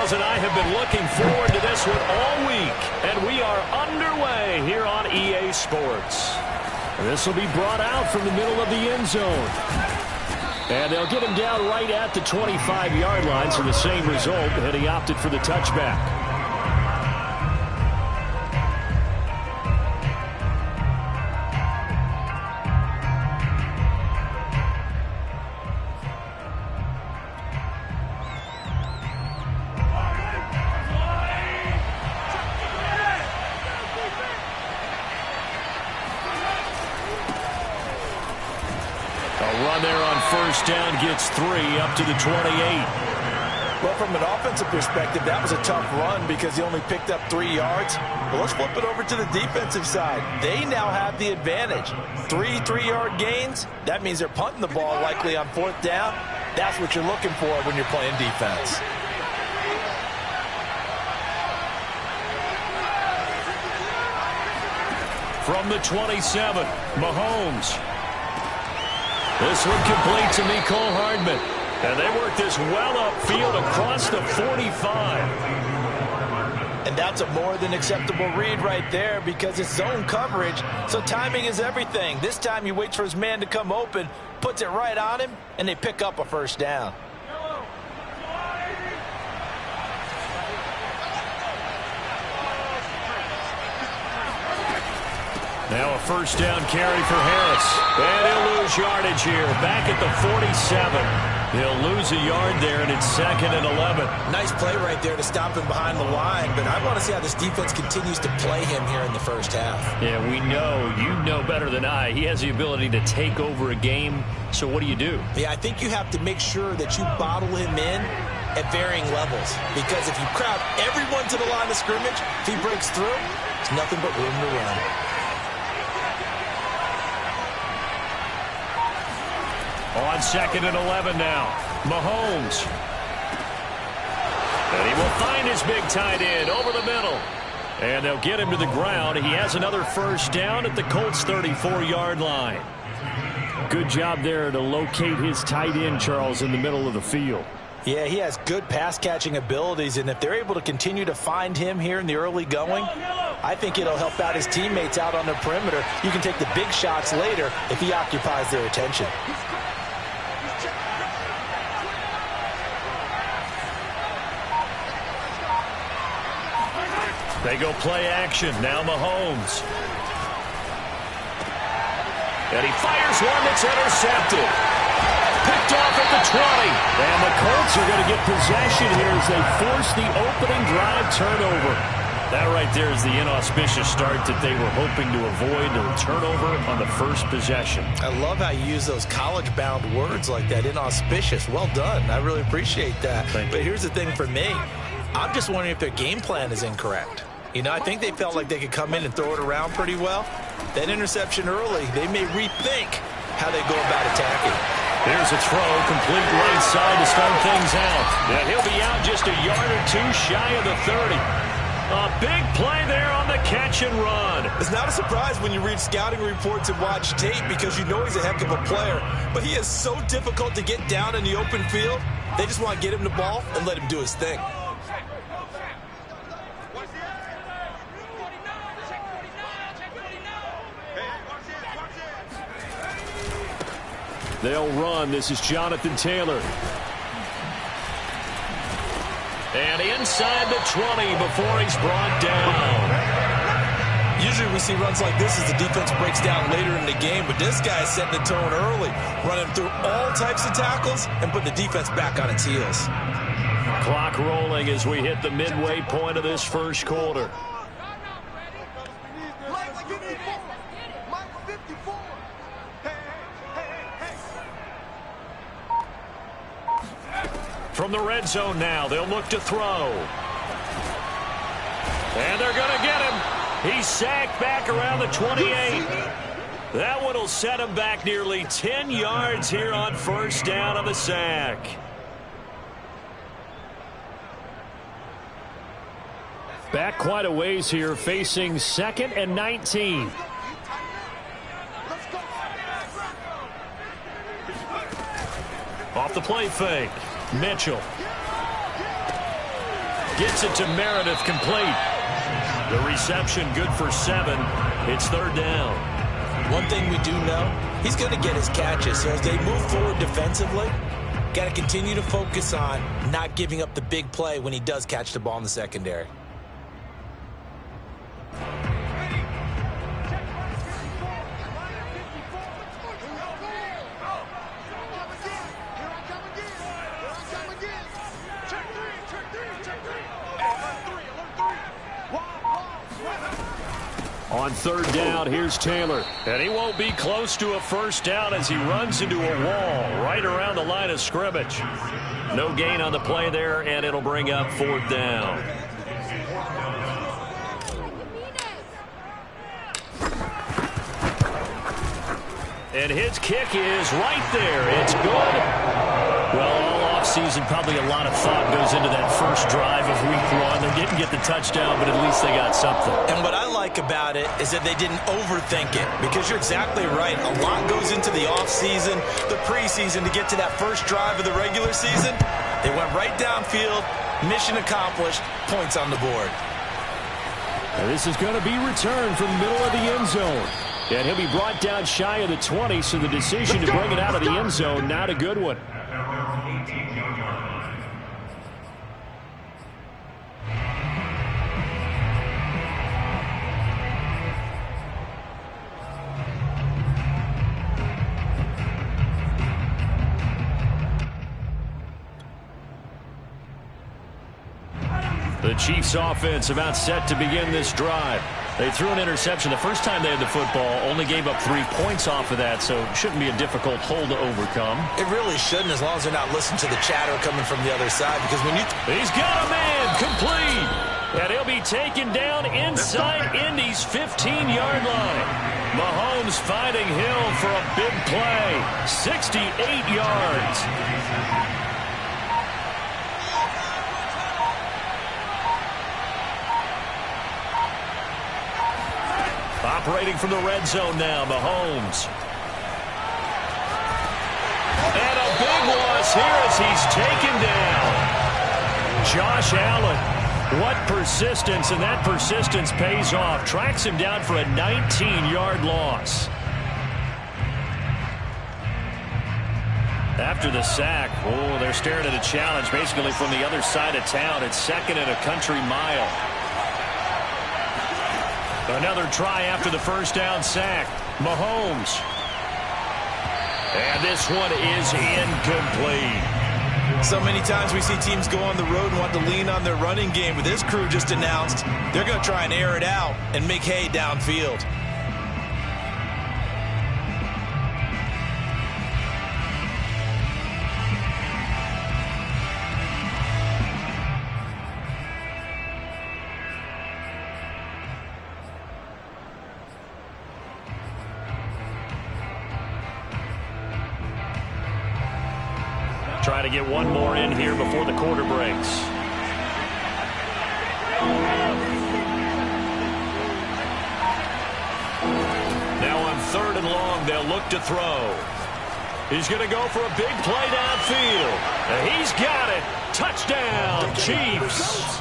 Charles and I have been looking forward to this one all week, and we are underway here on EA Sports. This will be brought out from the middle of the end zone. And they'll get him down right at the 25-yard line, so the same result, and he opted for the touchback. First down gets 3 up to the 28. Well, from an offensive perspective, that was a tough run because he only picked up 3 yards. But let's flip it over to the defensive side. They now have the advantage. 3 3-yard gains. That means they're punting the ball likely on 4th down. That's what you're looking for when you're playing defense. From the 27, Mahomes. This one complete to Mecole Hardman. And they work this well upfield across the 45. And that's a more than acceptable read right there because it's zone coverage, so timing is everything. This time he waits for his man to come open, puts it right on him, and they pick up a first down. Now a first down carry for Harris. And he'll lose yardage here. Back at the 47. He'll lose a yard there, and it's 2nd and 11. Nice play right there to stop him behind the line, but I want to see how this defense continues to play him here in the first half. Yeah, we know. You know better than I. He has the ability to take over a game. So what do? Yeah, I think you have to make sure that you bottle him in at varying levels, because if you crowd everyone to the line of scrimmage, if he breaks through, it's nothing but room to run. On 2nd and 11 now, Mahomes. And he will find his big tight end over the middle. And they'll get him to the ground. He has another first down at the Colts' 34-yard line. Good job there to locate his tight end, Charles, in the middle of the field. Yeah, he has good pass-catching abilities, and if they're able to continue to find him here in the early going, I think it'll help out his teammates out on the perimeter. You can take the big shots later if he occupies their attention. They go play action. Now Mahomes. And he fires one that's intercepted. Picked off at the 20. And the Colts are going to get possession here as they force the opening drive turnover. That right there is the inauspicious start that they were hoping to avoid, a turnover on the first possession. I love how you use those college-bound words like that, inauspicious. Well done. I really appreciate that. But here's the thing for me. I'm just wondering if their game plan is incorrect. You know, I think they felt like they could come in and throw it around pretty well. That interception early, they may rethink how they go about attacking. There's a throw, complete right side to start things out. And he'll be out just a yard or two shy of the 30. A big play there on the catch and run. It's not a surprise when you read scouting reports and watch tape because you know he's a heck of a player. But he is so difficult to get down in the open field. They just want to get him the ball and let him do his thing. They'll run. This is Jonathan Taylor. And inside the 20 before he's brought down. Usually we see runs like this as the defense breaks down later in the game, but this guy is setting the tone early, running through all types of tackles and putting the defense back on its heels. Clock rolling as we hit the midway point of this first quarter. From the red zone now, they'll look to throw. And they're going to get him. He's sacked back around the 28. That one will set him back nearly 10 yards here on first down of the sack. Back quite a ways here, facing 2nd and 19. Off the play fake. Mitchell. Gets it to Meredith, complete. The reception good for 7. It's 3rd down. One thing we do know, he's going to get his catches. So as they move forward defensively, got to continue to focus on not giving up the big play when he does catch the ball in the secondary. On 3rd down, here's Taylor. And he won't be close to a 1st down as he runs into a wall right around the line of scrimmage. No gain on the play there, and it'll bring up 4th down. And his kick is right there. It's good. Well, all offseason, probably a lot of thought goes into that first drive of week 1. They didn't get the touchdown, but at least they got something. And what I like about it is that they didn't overthink it, because you're exactly right. A lot goes into the offseason, the preseason to get to that first drive of the regular season. They went right downfield, mission accomplished, points on the board. And this is going to be returned from the middle of the end zone. And he'll be brought down shy of the 20, so the decision to bring it out of the end zone, not a good one. The Chiefs offense about set to begin this drive. They threw an interception the first time they had the football, only gave up 3 points off of that, so it shouldn't be a difficult hole to overcome. It really shouldn't, as long as they're not listening to the chatter coming from the other side, because when you... He's got a man, complete! And he'll be taken down inside Indy's 15-yard line. Mahomes finding Hill for a big play, 68 yards. Operating from the red zone now, Mahomes. And a big loss here as he's taken down. Josh Allen, what persistence, and that persistence pays off. Tracks him down for a 19-yard loss. After the sack, oh, they're staring at a challenge basically from the other side of town. It's 2nd and a country mile. Another try after the first down sack. Mahomes. And this one is incomplete. So many times we see teams go on the road and want to lean on their running game, but this crew just announced they're going to try and air it out and make hay downfield. Try to get one more in here before the quarter breaks. Now on 3rd and long, they'll look to throw. He's going to go for a big play downfield. And he's got it. Touchdown, Chiefs.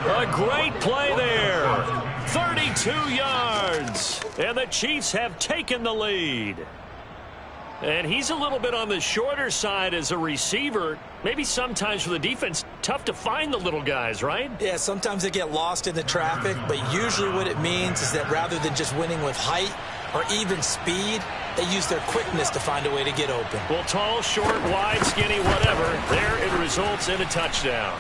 A great play there. 32 yards. And the Chiefs have taken the lead. And he's a little bit on the shorter side as a receiver. Maybe sometimes for the defense, tough to find the little guys, right? Yeah, sometimes they get lost in the traffic, but usually what it means is that rather than just winning with height or even speed, they use their quickness to find a way to get open. Well, tall, short, wide, skinny, whatever, there it results in a touchdown.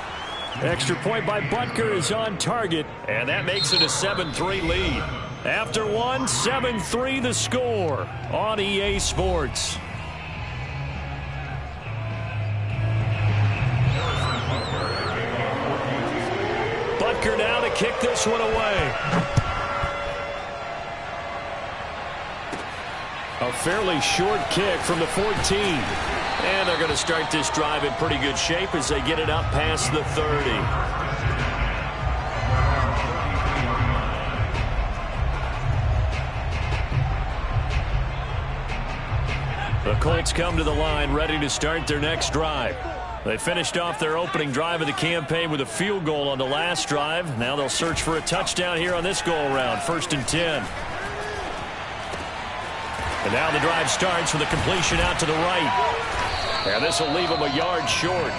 Extra point by Butker is on target, and that makes it a 7-3 lead. After one, 7-3 the score on EA Sports. Butker now to kick this one away. A fairly short kick from the 14. And they're going to start this drive in pretty good shape as they get it up past the 30. The Colts come to the line ready to start their next drive. They finished off their opening drive of the campaign with a field goal on the last drive. Now they'll search for a touchdown here on this go-around. 1st and 10. And now the drive starts with a completion out to the right. And this will leave them a yard short.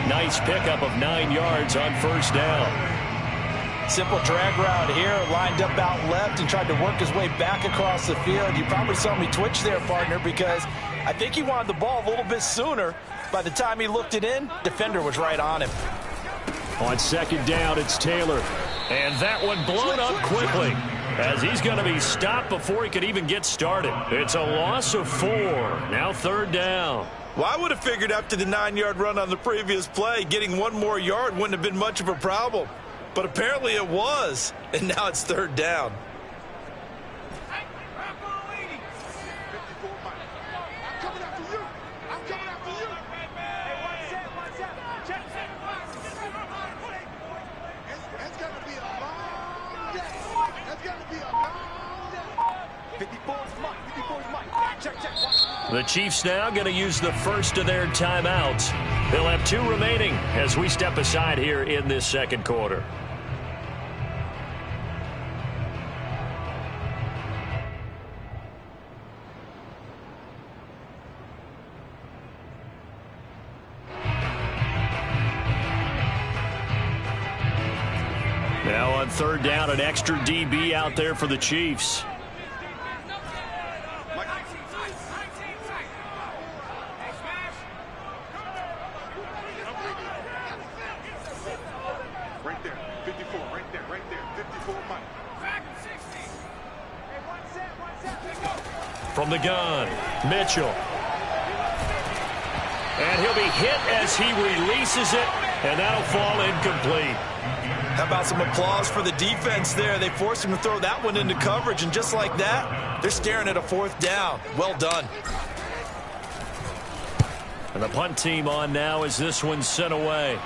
Nice pickup of 9 yards on 1st down. Simple drag route here, lined up out left and tried to work his way back across the field. You probably saw me twitch there, partner, because I think he wanted the ball a little bit sooner. By the time he looked it in, defender was right on him. On 2nd down, it's Taylor. And that one blown up quickly, as he's going to be stopped before he could even get started. It's a loss of 4. Now 3rd down. Well, I would have figured after the 9-yard run on the previous play, getting 1 more yard wouldn't have been much of a problem. But apparently it was, and now it's 3rd down. The Chiefs now going to use the first of their timeouts. They'll have 2 remaining as we step aside here in this 2nd quarter. Now on 3rd down, an extra DB out there for the Chiefs. From the gun, Mitchell. And he'll be hit as he releases it, and that'll fall incomplete. How about some applause for the defense there? They forced him to throw that one into coverage, and just like that, they're staring at a 4th down. Well done. And the punt team on now as this one's sent away.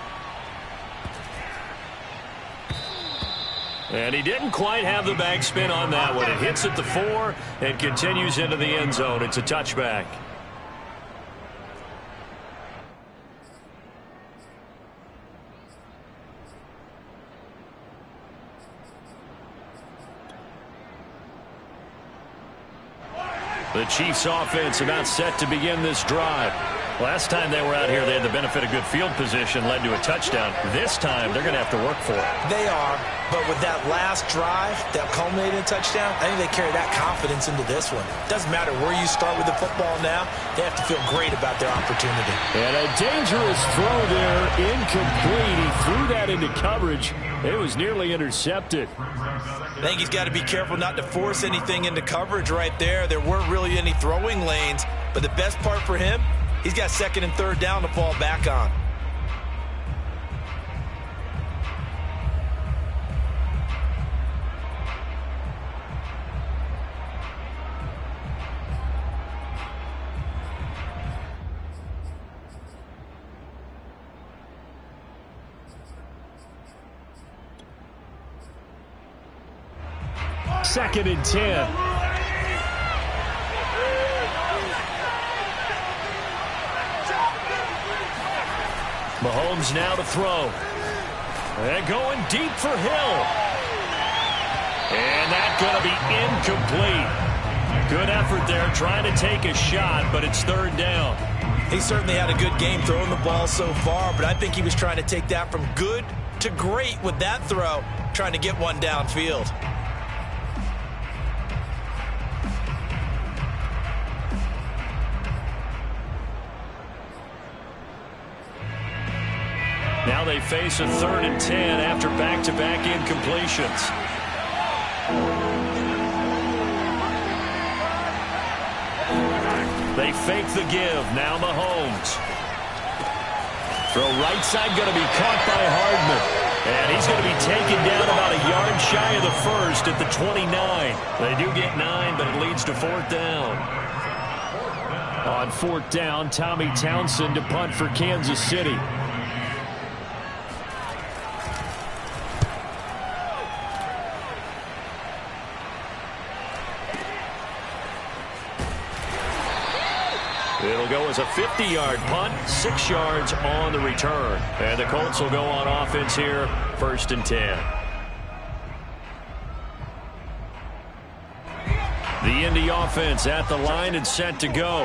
And he didn't quite have the backspin on that one. It hits at the 4 and continues into the end zone. It's a touchback. The Chiefs offense about set to begin this drive. Last time they were out here, they had the benefit of good field position, led to a touchdown. This time, they're going to have to work for it. They are, but with that last drive that culminated in a touchdown, I think they carry that confidence into this one. Doesn't matter where you start with the football now, they have to feel great about their opportunity. And a dangerous throw there, incomplete. He threw that into coverage. It was nearly intercepted. I think he's got to be careful not to force anything into coverage right there. There weren't really any throwing lanes, but the best part for him, he's got 2nd and 3rd down to fall back on. Second and 10. Mahomes now to throw. And going deep for Hill. And that's going to be incomplete. Good effort there trying to take a shot, but it's 3rd down. He certainly had a good game throwing the ball so far, but I think he was trying to take that from good to great with that throw, trying to get one downfield. Now they face a 3rd and 10 after back-to-back incompletions. They fake the give. Now Mahomes. Throw right side going to be caught by Hardman. And he's going to be taken down about a yard shy of the 1st at the 29. They do get 9, but it leads to 4th down. On 4th down, Tommy Townsend to punt for Kansas City. It'll go as a 50-yard punt, 6 yards on the return. And the Colts will go on offense here, 1st and 10. The Indy offense at the line and set to go.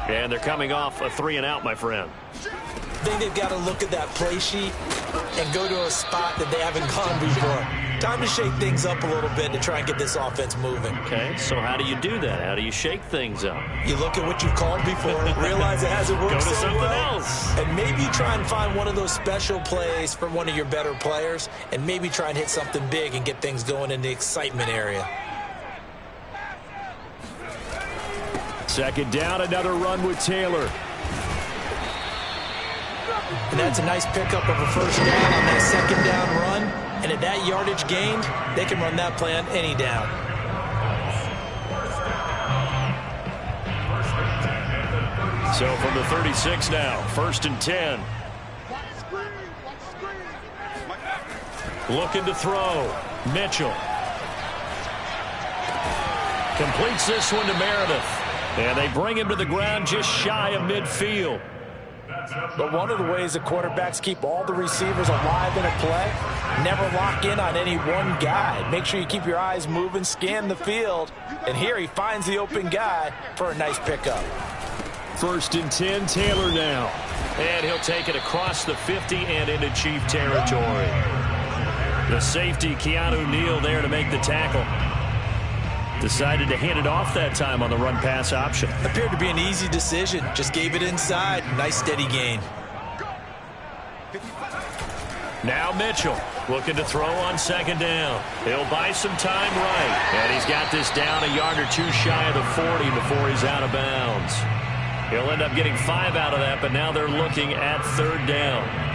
And they're coming off a 3-and-out, my friend. I think they've got to look at that play sheet and go to a spot that they haven't gone before. Time to shake things up a little bit to try and get this offense moving. Okay, so how do you do that? How do you shake things up? You look at what you've called before, realize it hasn't worked Go to so something well, else. and maybe try and find one of those special plays for one of your better players, and maybe try and hit something big and get things going in the excitement area. 2nd down, another run with Taylor. And that's a nice pickup of a 1st down on that 2nd down run. And at that yardage gained, they can run that play on any down. So from the 36 now, 1st and 10. Looking to throw. Mitchell. Completes this one to Meredith. And they bring him to the ground just shy of midfield. But one of the ways the quarterbacks keep all the receivers alive in a play, never lock in on any one guy. Make sure you keep your eyes moving, scan the field. And here he finds the open guy for a nice pickup. 1st and 10, Taylor now. And he'll take it across the 50 and into Chief territory. The safety, Keanu Neal, there to make the tackle. Decided to hand it off that time on the run-pass option. Appeared to be an easy decision. Just gave it inside. Nice steady gain. Now Mitchell looking to throw on 2nd down. He'll buy some time right. And he's got this down a yard or 2 shy of the 40 before he's out of bounds. He'll end up getting 5 out of that, but now they're looking at 3rd down.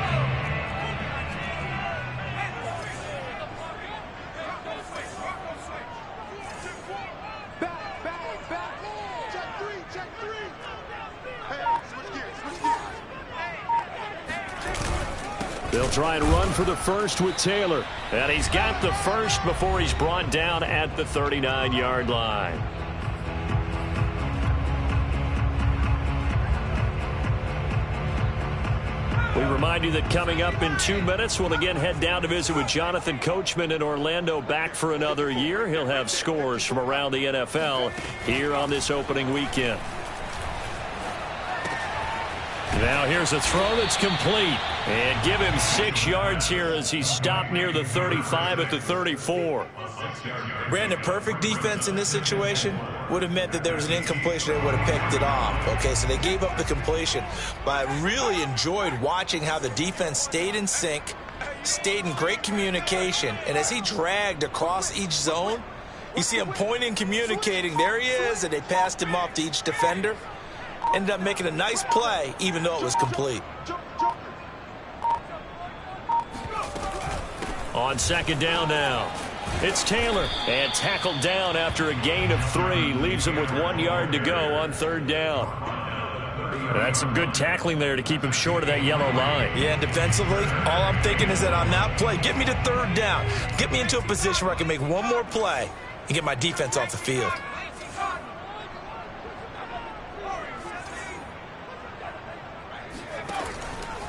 They'll try and run for the 1st with Taylor. And he's got the 1st before he's brought down at the 39-yard line. We remind you that coming up in 2 minutes, we'll again head down to visit with Jonathan Coachman in Orlando, back for another year. He'll have scores from around the NFL here on this opening weekend. Now here's a throw that's complete. And give him 6 yards here as he stopped near the 35 at the 34. Brandon, perfect defense in this situation would have meant that there was an incompletion. They would have picked it off. Okay, so they gave up the completion. But I really enjoyed watching how the defense stayed in sync, stayed in great communication. And as he dragged across each zone, you see him pointing, communicating. There he is, and they passed him off to each defender. Ended up making a nice play, even though it was complete. On 2nd down now, it's Taylor. And tackled down after a gain of 3. Leaves him with 1 yard to go on 3rd down. That's some good tackling there to keep him short of that yellow line. Yeah, and defensively, all I'm thinking is that on that play, get me to 3rd down. Get me into a position where I can make one more play and get my defense off the field.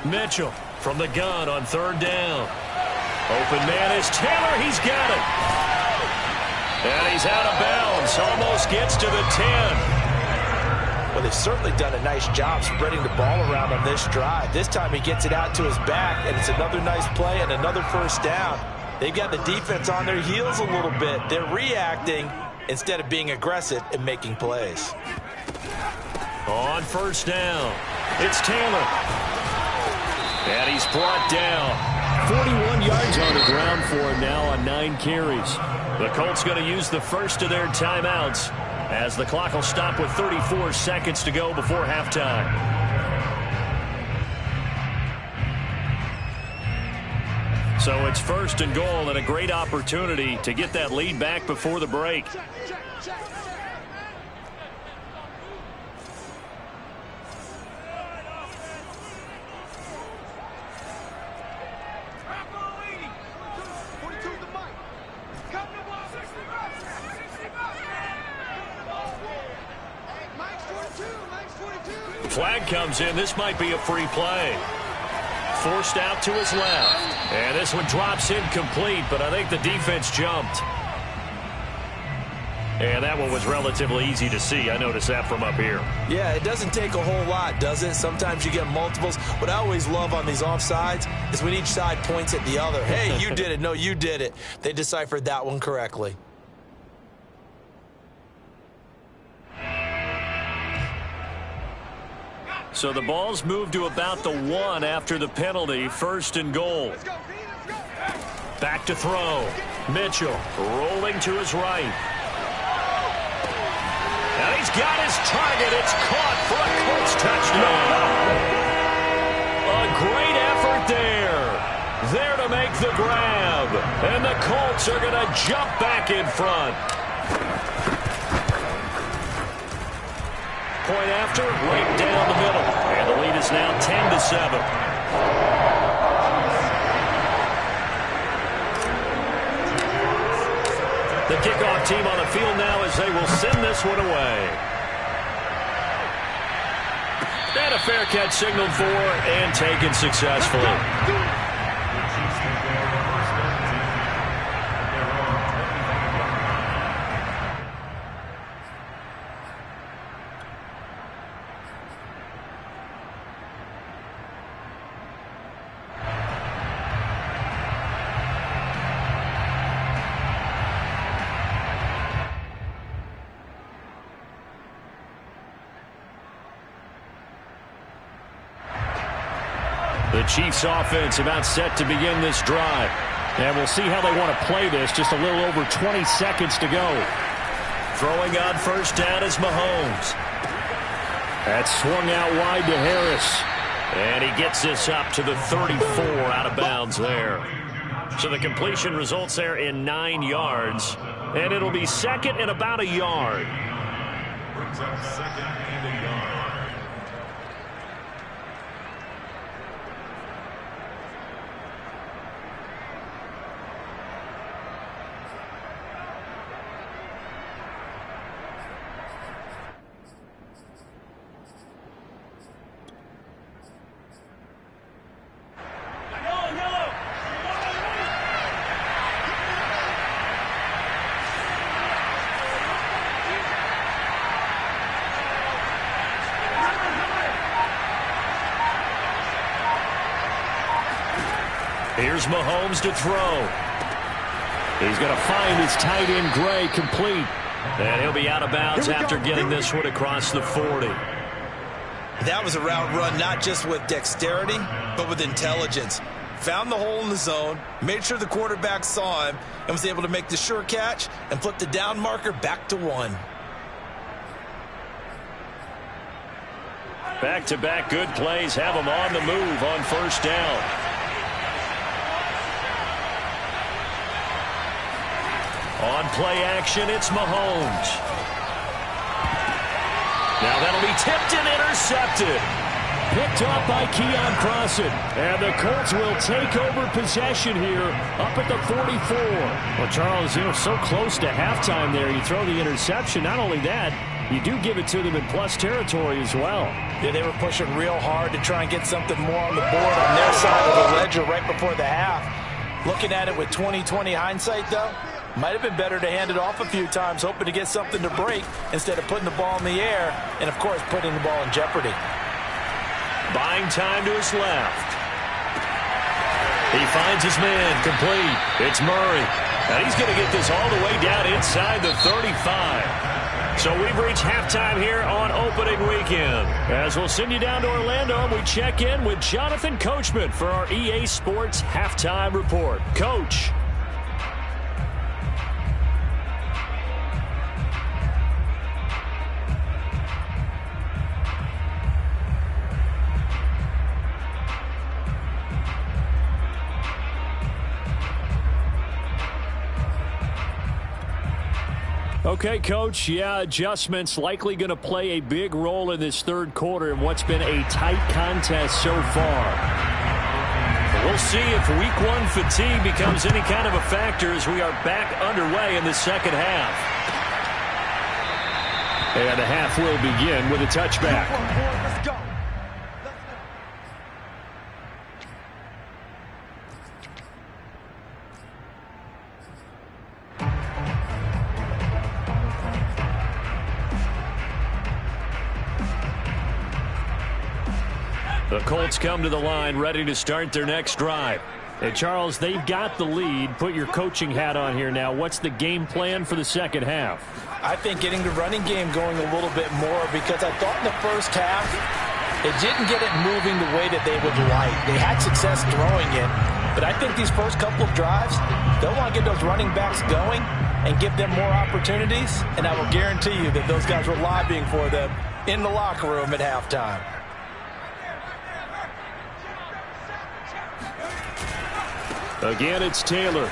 Mitchell from the gun on 3rd down. Open man is Taylor. He's got it. And he's out of bounds. Almost gets to the 10. Well, they've certainly done a nice job spreading the ball around on this drive. This time he gets it out to his back, and it's another nice play and another 1st down. They've got the defense on their heels a little bit. They're reacting instead of being aggressive and making plays. On 1st down, it's Taylor. And he's brought down. 41 yards on the ground for him now on 9 carries. The Colts going to use the first of their timeouts as the clock will stop with 34 seconds to go before halftime. So it's 1st and goal and a great opportunity to get that lead back before the break. Flag comes in. This might be a free play. Forced out to his left. And this one drops incomplete, but I think the defense jumped. And that one was relatively easy to see. I noticed that from up here. Yeah, it doesn't take a whole lot, does it? Sometimes you get multiples. What I always love on these offsides is when each side points at the other. Hey, you did it. No, you did it. They deciphered that one correctly. So the ball's moved to about the 1 after the penalty. 1st and goal. Back to throw. Mitchell rolling to his right. And he's got his target. It's caught for a Colts touchdown. A great effort there. There to make the grab. And the Colts are going to jump back in front. Point after, right down the middle. And the lead is now 10-7. The kickoff team on the field now as they will send this one away. And a fair catch signaled for and taken successfully. The Chiefs offense about set to begin this drive. And we'll see how they want to play this. Just a little over 20 seconds to go. Throwing on first down is Mahomes. That's swung out wide to Harris. And he gets this up to the 34 out of bounds there. So the completion results there in 9 yards. And it'll be second and about a yard. Brings up second and a yard. Here's Mahomes to throw. He's going to find his tight end Gray complete. And he'll be out of bounds after getting this one across the 40. That was a route run not just with dexterity, but with intelligence. Found the hole in the zone, made sure the quarterback saw him, and was able to make the sure catch and flip the down marker back to 1. Back-to-back good plays have him on the move on first down. On play action, it's Mahomes. Now that'll be tipped and intercepted. Picked off by Keon Crossan. And the Colts will take over possession here up at the 44. Well, Charles, so close to halftime there. You throw the interception. Not only that, you do give it to them in plus territory as well. Yeah, they were pushing real hard to try and get something more on the board on their side of the ledger right before the half. Looking at it with 20/20 hindsight, though, might have been better to hand it off a few times, hoping to get something to break instead of putting the ball in the air and, of course, putting the ball in jeopardy. Buying time to his left. He finds his man complete. It's Murray. And he's going to get this all the way down inside the 35. So we've reached halftime here on opening weekend. As we'll send you down to Orlando, we check in with Jonathan Coachman for our EA Sports Halftime Report. Coach. Okay, Coach, adjustments likely going to play a big role in this third quarter in what's been a tight contest so far. We'll see if week one fatigue becomes any kind of a factor as we are back underway in the second half. And the half will begin with a touchback. Let's go. The Colts come to the line ready to start their next drive. And Charles, they've got the lead. Put your coaching hat on here now. What's the game plan for the second half? I think getting the running game going a little bit more, because I thought in the first half it didn't get it moving the way that they would like. They had success throwing it, but I think these first couple of drives, they'll want to get those running backs going and give them more opportunities, and I will guarantee you that those guys were lobbying for them in the locker room at halftime. Again, it's Taylor.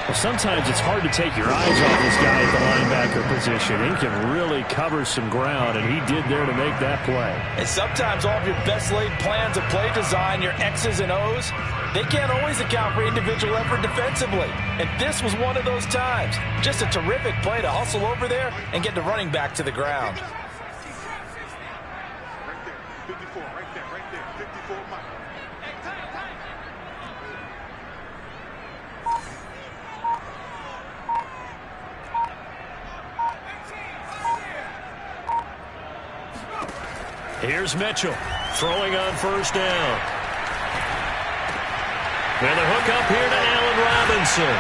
Well, sometimes it's hard to take your eyes off this guy at the linebacker position. He can really cover some ground, and he did there to make that play. And sometimes all of your best laid plans of play design, your X's and O's, they can't always account for individual effort defensively. And this was one of those times. Just a terrific play to hustle over there and get the running back to the ground. Here's Mitchell throwing on first down. And a hook up here to Allen Robinson.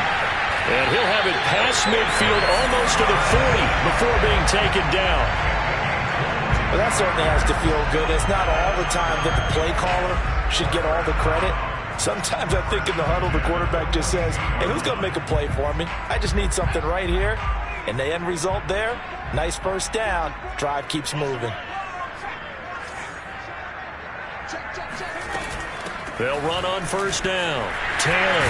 And he'll have it past midfield almost to the 40 before being taken down. Well, that certainly has to feel good. It's not all the time that the play caller should get all the credit. Sometimes I think in the huddle the quarterback just says, hey, who's going to make a play for me? I just need something right here. And the end result there, nice first down. Drive keeps moving. They'll run on first down. Taylor.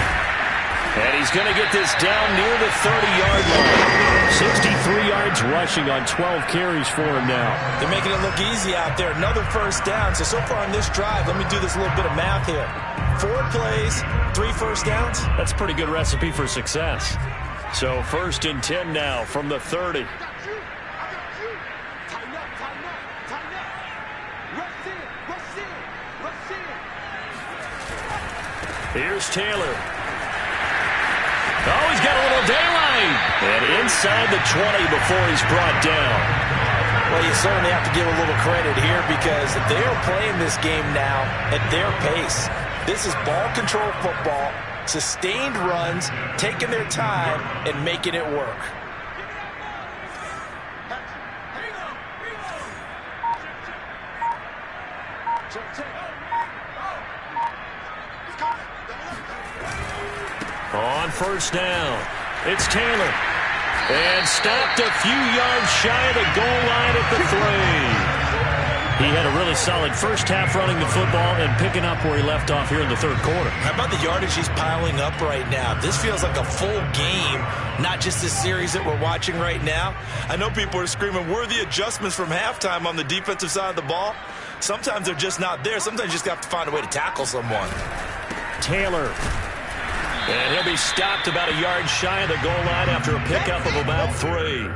And he's going to get this down near the 30-yard line. 63 yards rushing on 12 carries for him now. They're making it look easy out there. Another first down. So far on this drive, let me do this little bit of math here. 4 plays, 3 first downs. That's a pretty good recipe for success. So 1st and 10 now from the 30. Here's Taylor. Oh, he's got a little daylight. And inside the 20 before he's brought down. Well, you certainly have to give a little credit here, because they are playing this game now at their pace. This is ball control football, sustained runs, taking their time and making it work. On first down, it's Taylor. And stopped a few yards shy of the goal line at the 3. He had a really solid first half running the football and picking up where he left off here in the 3rd quarter. How about the yardage he's piling up right now? This feels like a full game, not just the series that we're watching right now. I know people are screaming, where are the adjustments from halftime on the defensive side of the ball? Sometimes they're just not there. Sometimes you just have to find a way to tackle someone. Taylor. And he'll be stopped about a yard shy of the goal line after a pickup of about 3.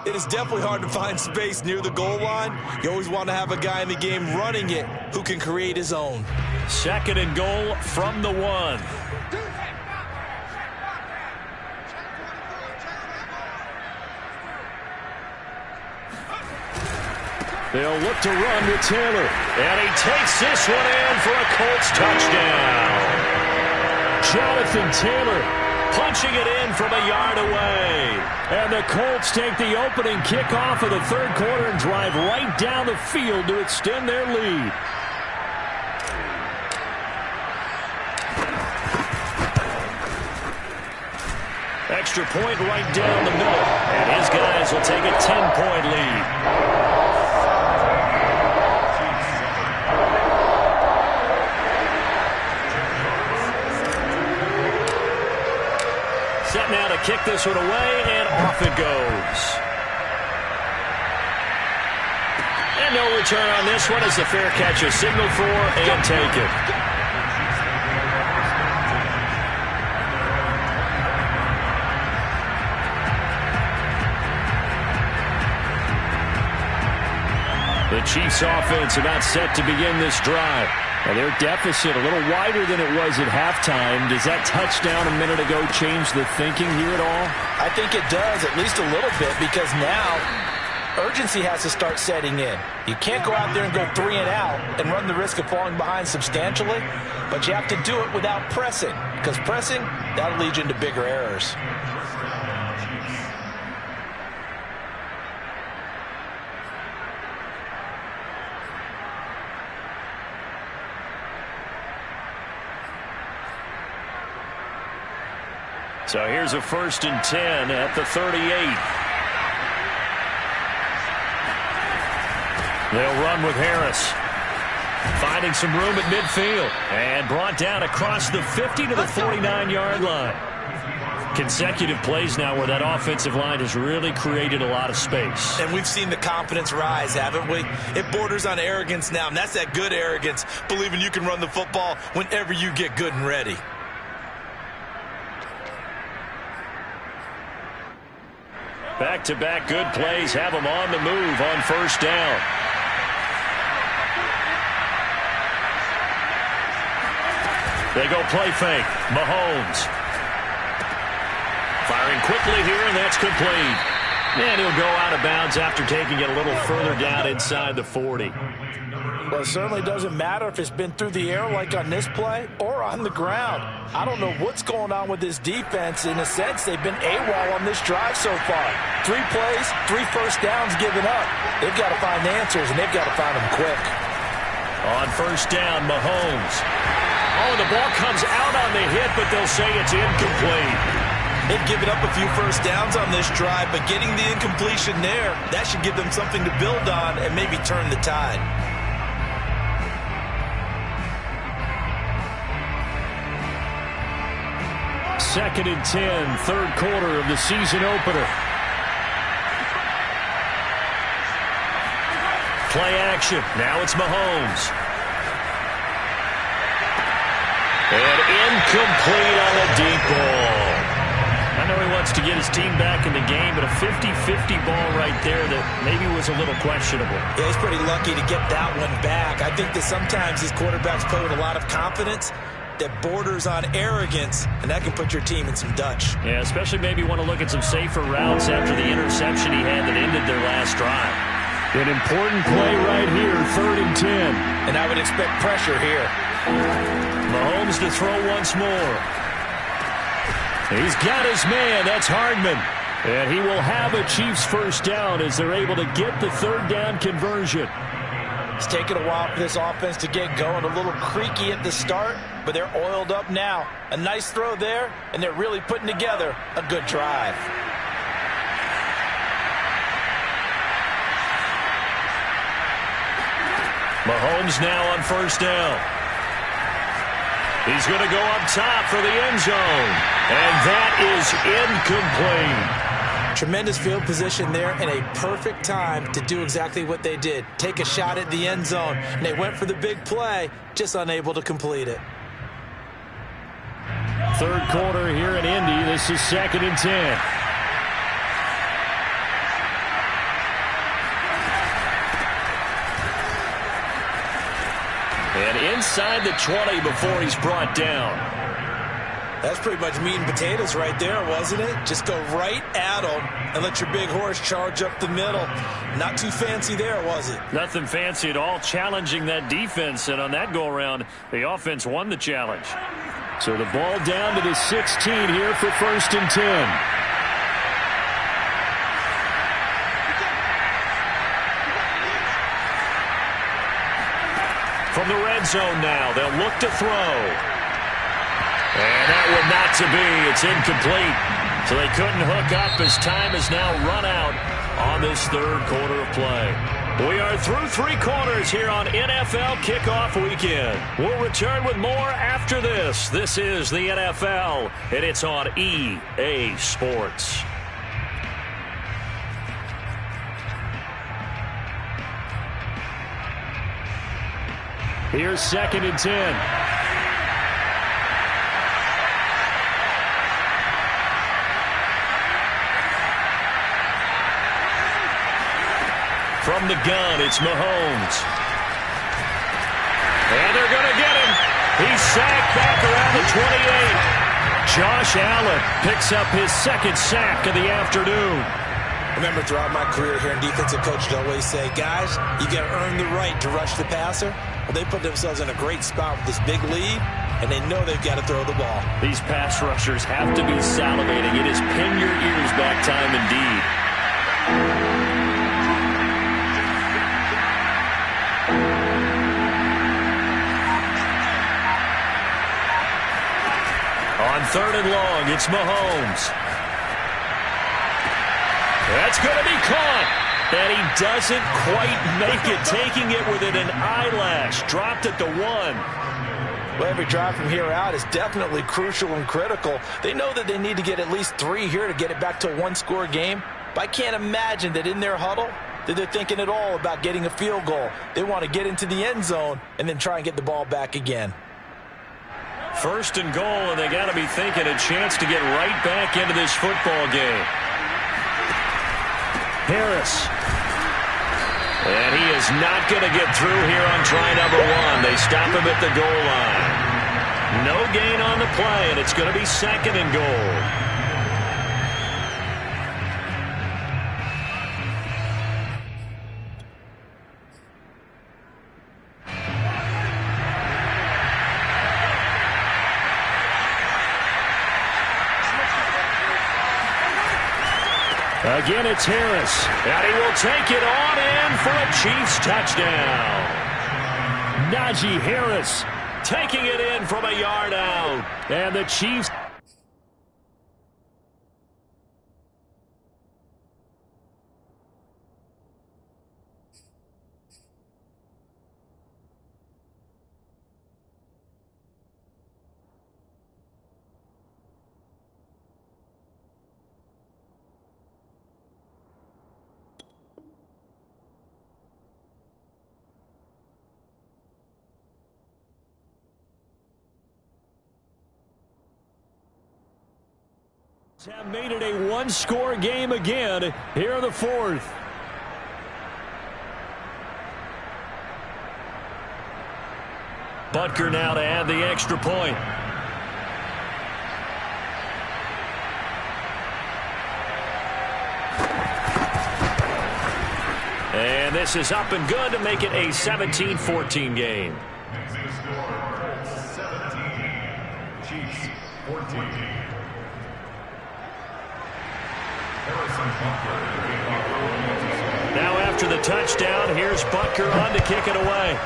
It is definitely hard to find space near the goal line. You always want to have a guy in the game running it who can create his own. 2nd and goal from the 1. They'll look to run with Taylor. And he takes this one in for a Colts touchdown. Jonathan Taylor punching it in from a yard away. And the Colts take the opening kickoff of the 3rd quarter and drive right down the field to extend their lead. Extra point right down the middle. And his guys will take a 10-point lead. Set now to kick this one away, and off it goes. And no return on this one as the fair catch is signaled for and taken. The Chiefs offense about set to begin this drive. Now their deficit a little wider than it was at halftime. Does that touchdown a minute ago change the thinking here at all? I think it does, at least a little bit, because now urgency has to start setting in. You can't go out there and go 3 and out and run the risk of falling behind substantially, but you have to do it without pressing, because pressing, that'll lead you into bigger errors. So here's a 1st and 10 at the 38. They'll run with Harris. Finding some room at midfield. And brought down across the 50 to the 49-yard line. Consecutive plays now where that offensive line has really created a lot of space. And we've seen the confidence rise, haven't we? It borders on arrogance now, and that's that good arrogance, believing you can run the football whenever you get good and ready. Back-to-back good plays have them on the move on 1st down. They go play fake. Mahomes. Firing quickly here, and that's complete. And he'll go out of bounds after taking it a little further down inside the 40. Well, it certainly doesn't matter if it's been through the air like on this play or on the ground. I don't know what's going on with this defense. In a sense, they've been AWOL on this drive so far. 3 plays, 3 first downs given up. They've got to find answers, and they've got to find them quick. On 1st down, Mahomes. Oh, the ball comes out on the hit, but they'll say it's incomplete. They've given up a few first downs on this drive, but getting the incompletion there, that should give them something to build on and maybe turn the tide. Second and 10, 3rd quarter of the season opener. Play action. Now it's Mahomes. And incomplete on the deep ball. I know he wants to get his team back in the game, but a 50-50 ball right there that maybe was a little questionable. Yeah, he's pretty lucky to get that one back. I think that sometimes these quarterbacks play with a lot of confidence that borders on arrogance, and that can put your team in some Dutch. Yeah, especially maybe want to look at some safer routes after the interception he had that ended their last drive. An important play right here, 3rd and 10. And I would expect pressure here. Mahomes to throw once more. He's got his man. That's Hardman. And he will have a Chiefs 1st down as they're able to get the 3rd down conversion. It's taken a while for this offense to get going. A little creaky at the start, but they're oiled up now. A nice throw there, and they're really putting together a good drive. Mahomes now on 1st down. He's going to go up top for the end zone. And that is incomplete. Tremendous field position there and a perfect time to do exactly what they did. Take a shot at the end zone. And they went for the big play, just unable to complete it. 3rd quarter here in Indy. This is 2nd and 10. And inside the 20 before he's brought down. That's pretty much meat and potatoes right there, wasn't it? Just go right at them and let your big horse charge up the middle. Not too fancy there, was it? Nothing fancy at all, challenging that defense. And on that go-around, the offense won the challenge. So the ball down to the 16 here for 1st and 10. From the red zone now, they'll look to throw. And that one not to be. It's incomplete. So they couldn't hook up as time has now run out on this 3rd quarter of play. We are through 3 quarters here on NFL Kickoff Weekend. We'll return with more after this. This is the NFL, and it's on EA Sports. Here's 2nd and 10. From the gun, it's Mahomes. And they're going to get him. He's sacked back around the 28. Josh Allen picks up his second sack of the afternoon. Remember, throughout my career here in defensive coaches always say, guys, you got to earn the right to rush the passer. Well, they put themselves in a great spot with this big lead, and they know they've got to throw the ball. These pass rushers have to be salivating. It is pin your ears back time indeed. On 3rd and long, it's Mahomes. That's going to be caught. And he doesn't quite make it, taking it within an eyelash. Dropped at the 1. Well, every drive from here out is definitely crucial and critical. They know that they need to get at least 3 here to get it back to a one-score game. But I can't imagine that in their huddle that they're thinking at all about getting a field goal. They want to get into the end zone and then try and get the ball back again. 1st and goal, and they got to be thinking a chance to get right back into this football game. Harris. And he is not going to get through here on try number 1. They stop him at the goal line. No gain on the play, and it's going to be 2nd and goal. Again, it's Harris, and he will take it on in for a Chiefs touchdown. Najee Harris taking it in from a yard out, and the Chiefs. Have made it a one-score game again here in the 4th. Butker now to add the extra point. And this is up and good to make it a 17-14 game. 17, Chiefs 14. Now after the touchdown, here's Butker on to kick it away.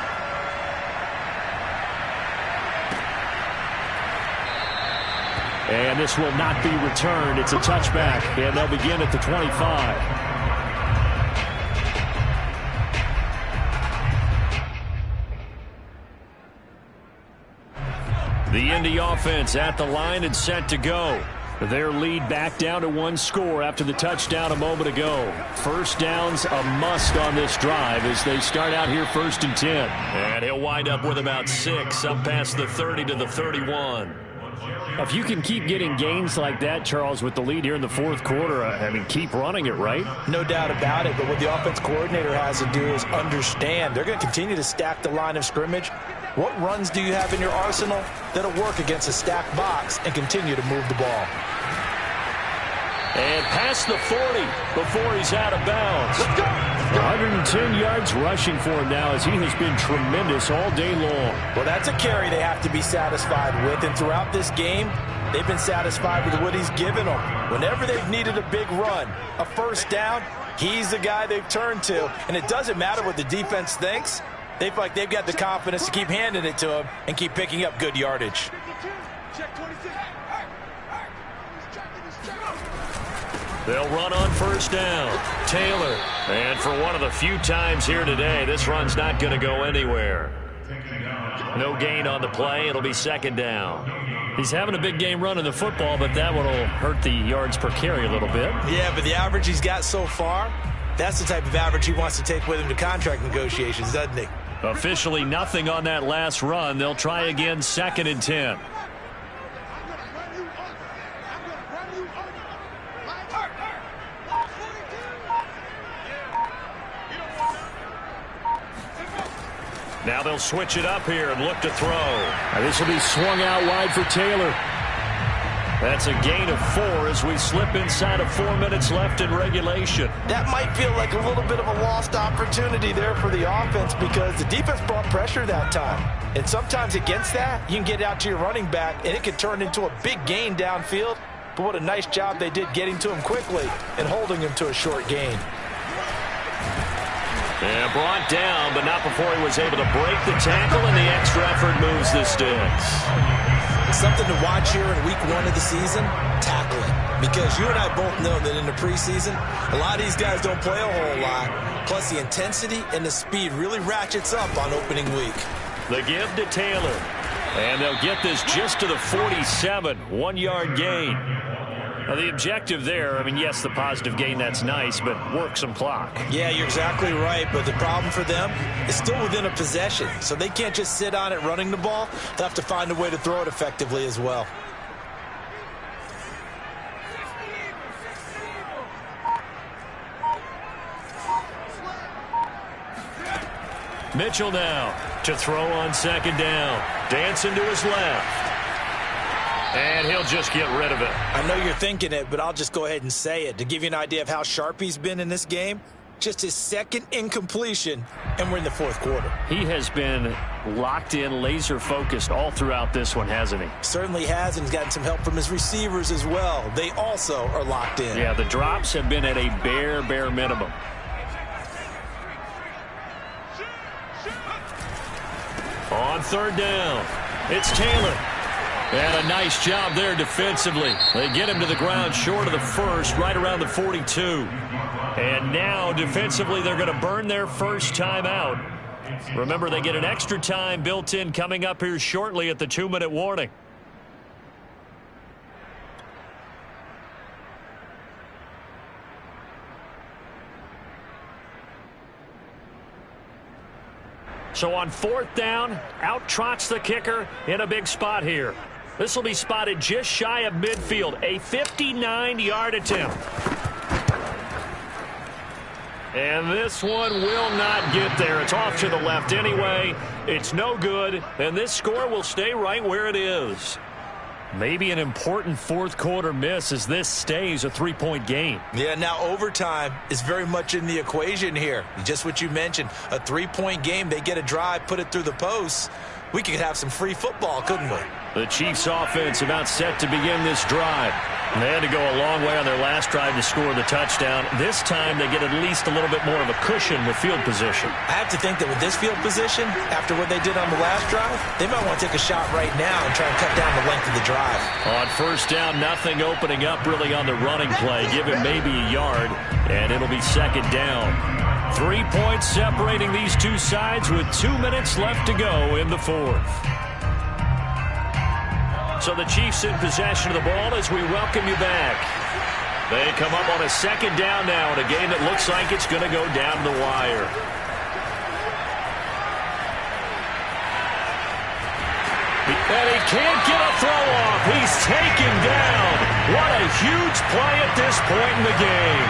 And this will not be returned. It's a touchback, and they'll begin at the 25. The Indy offense at the line and set to go. Their lead back down to 1 score after the touchdown a moment ago. First down's a must on this drive as they start out here 1st and 10. And he'll wind up with about 6 up past the 30 to the 31. If you can keep getting gains like that, Charles, with the lead here in the 4th quarter, I mean, keep running it, right? No doubt about it, but what the offense coordinator has to do is understand they're going to continue to stack the line of scrimmage. What runs do you have in your arsenal that'll work against a stacked box and continue to move the ball? And past the 40 before he's out of bounds. 110 yards rushing for him now as he has been tremendous all day long. Well, that's a carry they have to be satisfied with, and throughout this game, they've been satisfied with what he's given them. Whenever they've needed a big run, a first down, he's the guy they've turned to, and it doesn't matter what the defense thinks. They feel like they've got the confidence to keep handing it to him and keep picking up good yardage. They'll run on first down. Taylor. And for one of the few times here today, this run's not going to go anywhere. No gain on the play. It'll be 2nd down. He's having a big game running the football, but that one will hurt the yards per carry a little bit. Yeah, but the average he's got so far, that's the type of average he wants to take with him to contract negotiations, doesn't he? Officially nothing on that last run. They'll try again 2nd and 10. Now they'll switch it up here and look to throw. This will be swung out wide for Taylor. That's a gain of 4 as we slip inside of 4 minutes left in regulation. That might feel like a little bit of a lost opportunity there for the offense because the defense brought pressure that time. And sometimes against that, you can get out to your running back, and it can turn into a big gain downfield. But what a nice job they did getting to him quickly and holding him to a short gain. Yeah, brought down, but not before he was able to break the tackle, and the extra effort moves the sticks. Something to watch here in week 1 of the season, tackling. Because you and I both know that in the preseason, a lot of these guys don't play a whole lot. Plus, the intensity and the speed really ratchets up on opening week. The give to Taylor. And they'll get this just to the 47, 1-yard gain. Now, the objective there, I mean, yes, the positive gain, that's nice, but work some clock. Yeah, you're exactly right, but the problem for them is still within a possession, so they can't just sit on it running the ball. They'll have to find a way to throw it effectively as well. Mitchell now to throw on second down. Dancing to his left. And he'll just get rid of it. I know you're thinking it, but I'll just go ahead and say it. To give you an idea of how sharp he's been in this game, just his second incompletion, and we're in the 4th quarter. He has been locked in, laser-focused all throughout this one, hasn't he? Certainly has, and he's gotten some help from his receivers as well. They also are locked in. Yeah, the drops have been at a bare minimum. On 3rd down, it's Taylor. And a nice job there defensively. They get him to the ground short of the first, right around the 42. And now defensively they're going to burn their first time out. Remember, they get an extra time built in coming up here shortly at the 2-minute warning. So on 4th down, out trots the kicker in a big spot here. This will be spotted just shy of midfield, a 59-yard attempt. And this one will not get there. It's off to the left anyway. It's no good, and this score will stay right where it is. Maybe an important 4th quarter miss as this stays a 3-point game. Yeah, now overtime is very much in the equation here. Just what you mentioned, a 3-point game. They get a drive, put it through the posts. We could have some free football, couldn't we? The Chiefs offense about set to begin this drive. And they had to go a long way on their last drive to score the touchdown. This time they get at least a little bit more of a cushion with field position. I have to think that with this field position, after what they did on the last drive, they might want to take a shot right now and try and cut down the length of the drive. On 1st down, nothing opening up really on the running play. Give him maybe a yard, and it'll be 2nd down. 3 points separating these two sides with 2 minutes left to go in the 4th. So the Chiefs in possession of the ball as we welcome you back. They come up on a 2nd down now in a game that looks like it's going to go down the wire. And he can't get a throw off. He's taken down. What a huge play at this point in the game.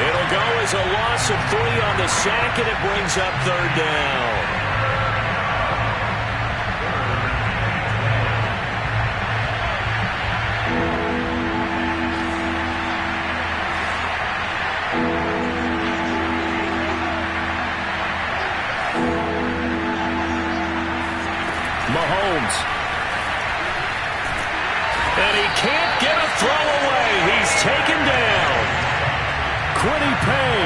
It'll go as a loss of 3 on the sack, and it brings up 3rd down. Mahomes. And he can't get a throw away. He's taken down. Quiddy Pay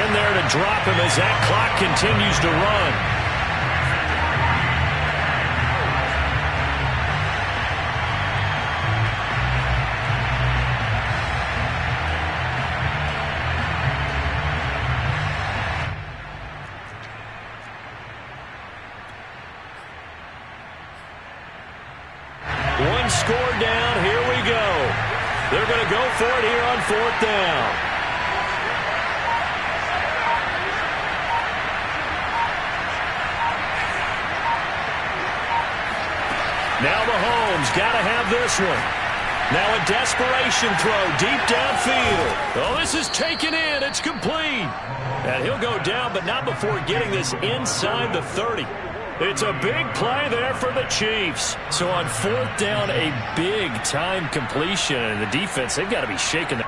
in there to drop him as that clock continues to run. One score down. Here we go. They're going to go for it here on 4th down. Now Mahomes got to have this one. Now a desperation throw deep downfield. Oh, this is taken in. It's complete. And he'll go down, but not before getting this inside the 30. It's a big play there for the Chiefs. So on fourth down, a big-time completion. And the defense, they've got to be shaking.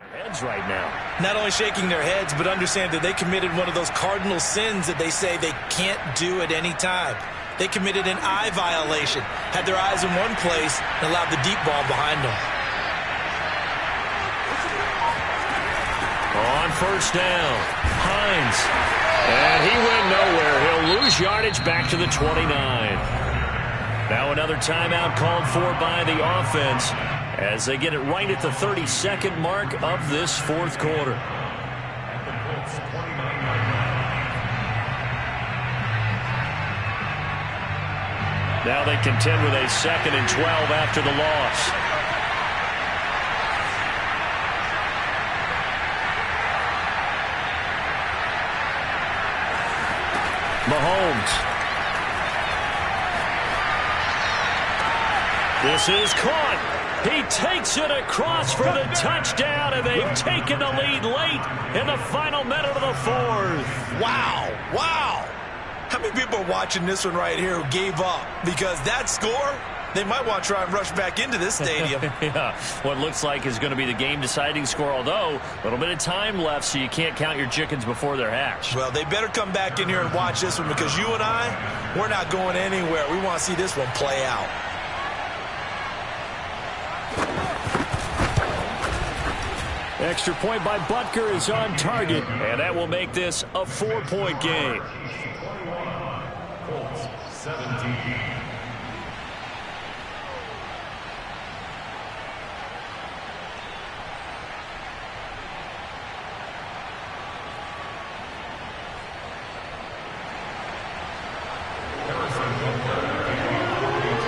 Heads right now. Not only shaking their heads, but understand that they committed one of those cardinal sins that they say they can't do at any time. They committed an eye violation, had their eyes in one place, and allowed the deep ball behind them. On first down, Hines. And he went nowhere. He'll lose yardage back to the 29. Now another timeout called for by the offense, as they get it right at the 32nd mark of this fourth quarter. Now they contend with a 2nd and 12 after the loss. Mahomes. This is caught. He takes it across for the touchdown, and they've taken the lead late in the final minute of the fourth. Wow, wow. How many people are watching this one right here who gave up? Because that score, they might want to try and rush back into this stadium. Yeah, what looks like is going to be the game-deciding score, although a little bit of time left, so you can't count your chickens before they're hatched. Well, they better come back in here and watch this one, because you and I, we're not going anywhere. We want to see this one play out. Extra point by Butker is on target, and that will make this a 4-point game. 17.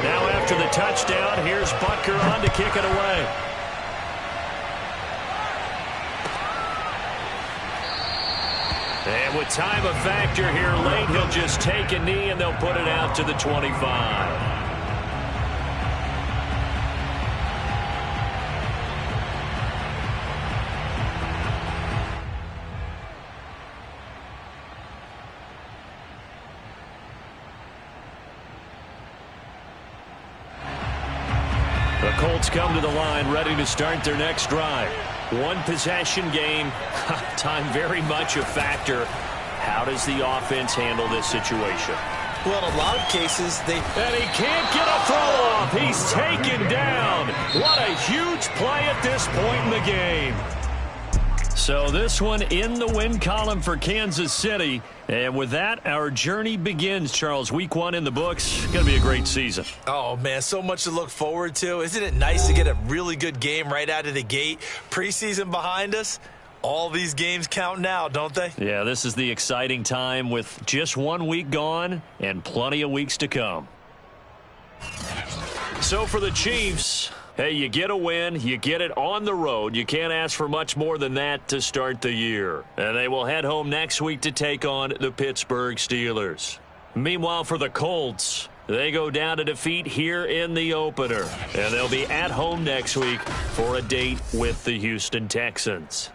Now after the touchdown, here's Butker on to kick it away. And with time a factor here late, he'll just take a knee and they'll put it out to the 25. The Colts come to the line ready to start their next drive. One possession game, time very much a factor. How does the offense handle this situation? Well, in a lot of cases, And he can't get a throw off. He's taken down. What a huge play at this point in the game. So this one in the win column for Kansas City. And with that, our journey begins, Charles. Week 1 in the books. Going to be a great season. Oh, man, so much to look forward to. Isn't it nice to get a really good game right out of the gate? Preseason behind us. All these games count now, don't they? Yeah, this is the exciting time with just 1 week gone and plenty of weeks to come. So for the Chiefs, hey, you get a win, you get it on the road. You can't ask for much more than that to start the year. And they will head home next week to take on the Pittsburgh Steelers. Meanwhile, for the Colts, they go down to defeat here in the opener. And they'll be at home next week for a date with the Houston Texans.